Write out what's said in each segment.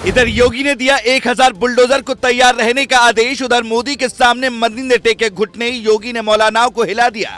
इधर योगी ने दिया 1000 बुलडोजर को तैयार रहने का आदेश। उधर मोदी के सामने मंदी ने टेके घुटने, योगी ने मौलानाओं को हिला दिया।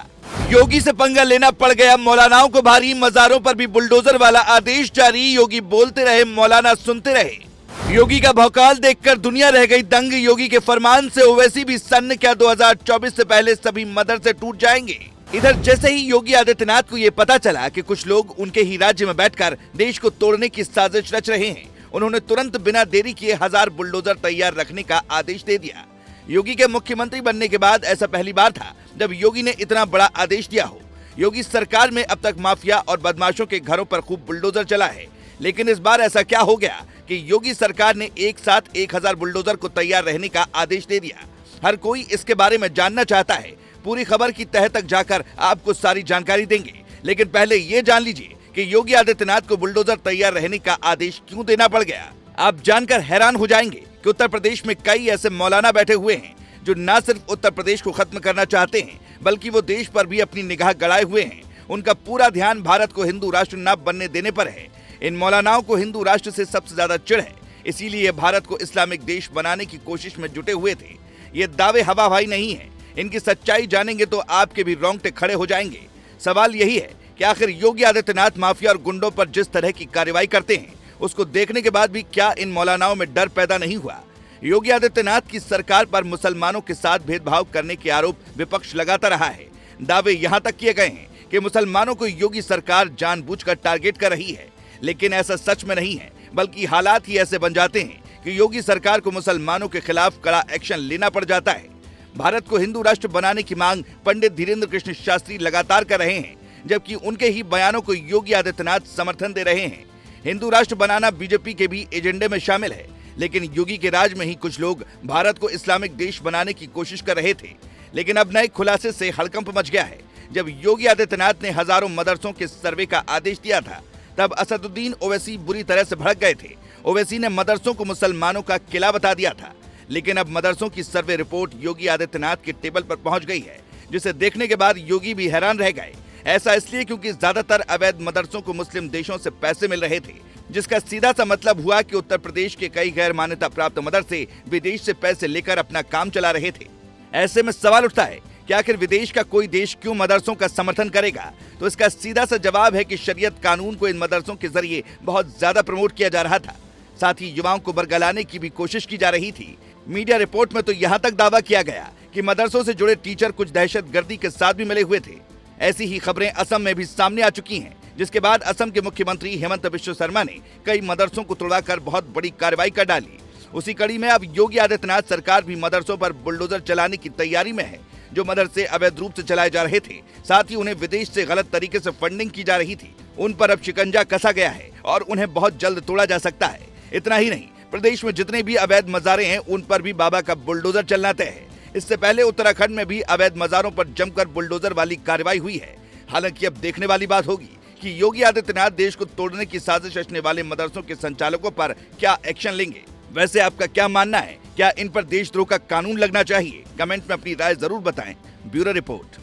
योगी से पंगा लेना पड़ गया मौलानाओं को भारी। मजारों पर भी बुलडोजर वाला आदेश जारी। योगी बोलते रहे, मौलाना सुनते रहे। योगी का भौकाल देखकर दुनिया रह गई दंग। योगी के फरमान से ओवैसी भी सन्न। क्या 2024 से पहले सभी मदरसे टूट जाएंगे? इधर जैसे ही योगी आदित्यनाथ को ये पता चला कि कुछ लोग उनके ही राज्य में बैठकर देश को तोड़ने की साजिश रच रहे हैं, उन्होंने तुरंत बिना देरी किए 1000 बुलडोजर तैयार रखने का आदेश दे दिया। योगी के मुख्यमंत्री बनने के बाद ऐसा पहली बार था जब योगी ने इतना बड़ा आदेश दिया हो। योगी सरकार में अब तक माफिया और बदमाशों के घरों पर खूब बुलडोजर चला है, लेकिन इस बार ऐसा क्या हो गया कि योगी सरकार ने एक साथ 1000 बुलडोजर को तैयार रहने का आदेश दे दिया। हर कोई इसके बारे में जानना चाहता है। पूरी खबर की तह तक जाकर आपको सारी जानकारी देंगे, लेकिन पहले ये जान लीजिए कि योगी आदित्यनाथ को बुलडोजर तैयार रहने का आदेश क्यों देना पड़ गया। आप जानकर हैरान हो जाएंगे कि उत्तर प्रदेश में कई ऐसे मौलाना बैठे हुए हैं जो न सिर्फ उत्तर प्रदेश को खत्म करना चाहते हैं, बल्कि वो देश पर भी अपनी निगाह गड़ाए हुए हैं। उनका पूरा ध्यान भारत को हिंदू राष्ट्र न बनने देने पर है। इन मौलानाओं को हिंदू राष्ट्र से सबसे ज्यादा चिढ़ है, इसीलिए भारत को इस्लामिक देश बनाने की कोशिश में जुटे हुए थे। ये दावे हवा भाई नहीं है। इनकी सच्चाई जानेंगे तो आपके भी रोंगटे खड़े हो जाएंगे। सवाल यही है कि आखिर योगी आदित्यनाथ माफिया और गुंडों पर जिस तरह की कार्रवाई करते हैं, उसको देखने के बाद भी क्या इन मौलानाओं में डर पैदा नहीं हुआ? योगी आदित्यनाथ की सरकार पर मुसलमानों के साथ भेदभाव करने के आरोप विपक्ष लगाता रहा है। दावे यहां तक किए गए हैं कि मुसलमानों को योगी सरकार जानबूझकर टारगेट कर रही है, लेकिन ऐसा सच में नहीं है, बल्कि हालात ही ऐसे बन जाते हैं कि योगी सरकार को मुसलमानों के खिलाफ कड़ा एक्शन लेना पड़ जाता है। भारत को हिंदू राष्ट्र बनाने की मांग पंडित धीरेन्द्र कृष्ण शास्त्री लगातार कर रहे हैं, जबकि उनके ही बयानों को योगी आदित्यनाथ समर्थन दे रहे हैं। हिंदू राष्ट्र बनाना बीजेपी के भी एजेंडे में शामिल है, लेकिन योगी के राज में ही कुछ लोग भारत को इस्लामिक देश बनाने की कोशिश कर रहे थे। लेकिन अब नए खुलासे से हड़कंप मच गया है। जब योगी आदित्यनाथ ने हजारों मदरसों के सर्वे का आदेश दिया था, तब असदुद्दीन ओवैसी बुरी तरह से भड़क गए थे। ओवैसी ने मदरसों को मुसलमानों का किला बता दिया था, लेकिन अब मदरसों की सर्वे रिपोर्ट योगी आदित्यनाथ के टेबल पर पहुंच गई है, जिसे देखने के बाद योगी भी हैरान रह गए। ऐसा इसलिए क्योंकि ज्यादातर अवैध मदरसों को मुस्लिम देशों से पैसे मिल रहे थे, जिसका सीधा सा मतलब हुआ कि उत्तर प्रदेश के कई गैर मान्यता प्राप्त मदरसे विदेश से पैसे लेकर अपना काम चला रहे थे। ऐसे में सवाल उठता है कि आखिर विदेश का कोई देश क्यों मदरसों का समर्थन करेगा? तो इसका सीधा सा जवाब है कि शरीयत कानून को इन मदरसों के जरिए बहुत ज्यादा प्रमोट किया जा रहा था। साथ ही युवाओं को बरगलाने की भी कोशिश की जा रही थी। मीडिया रिपोर्ट में तो यहाँ तक दावा किया गया कि मदरसों से जुड़े टीचर कुछ दहशतगर्दी के साथ भी मिले हुए थे। ऐसी ही खबरें असम में भी सामने आ चुकी हैं, जिसके बाद असम के मुख्यमंत्री हेमंत बिश्व शर्मा ने कई मदरसों को तोड़ाकर बहुत बड़ी कार्रवाई कर डाली। उसी कड़ी में अब योगी आदित्यनाथ सरकार भी मदरसों पर बुलडोजर चलाने की तैयारी में है। जो मदरसे अवैध रूप से चलाए जा रहे थे, साथ ही उन्हें विदेश से गलत तरीके से फंडिंग की जा रही थी, उन पर अब शिकंजा कसा गया है और उन्हें बहुत जल्द तोड़ा जा सकता है। इतना ही नहीं, प्रदेश में जितने भी अवैध मजारे हैं, उन पर भी बाबा का बुलडोजर चलना तय है। इससे पहले उत्तराखंड में भी अवैध मजारों पर जमकर बुलडोजर वाली कार्रवाई हुई है। हालांकि अब देखने वाली बात होगी कि योगी आदित्यनाथ देश को तोड़ने की साजिश रचने वाले मदरसों के संचालकों पर क्या एक्शन लेंगे। वैसे आपका क्या मानना है? क्या इन पर देशद्रोह का कानून लगना चाहिए? कमेंट में अपनी राय जरूर बताएं। Bureau report.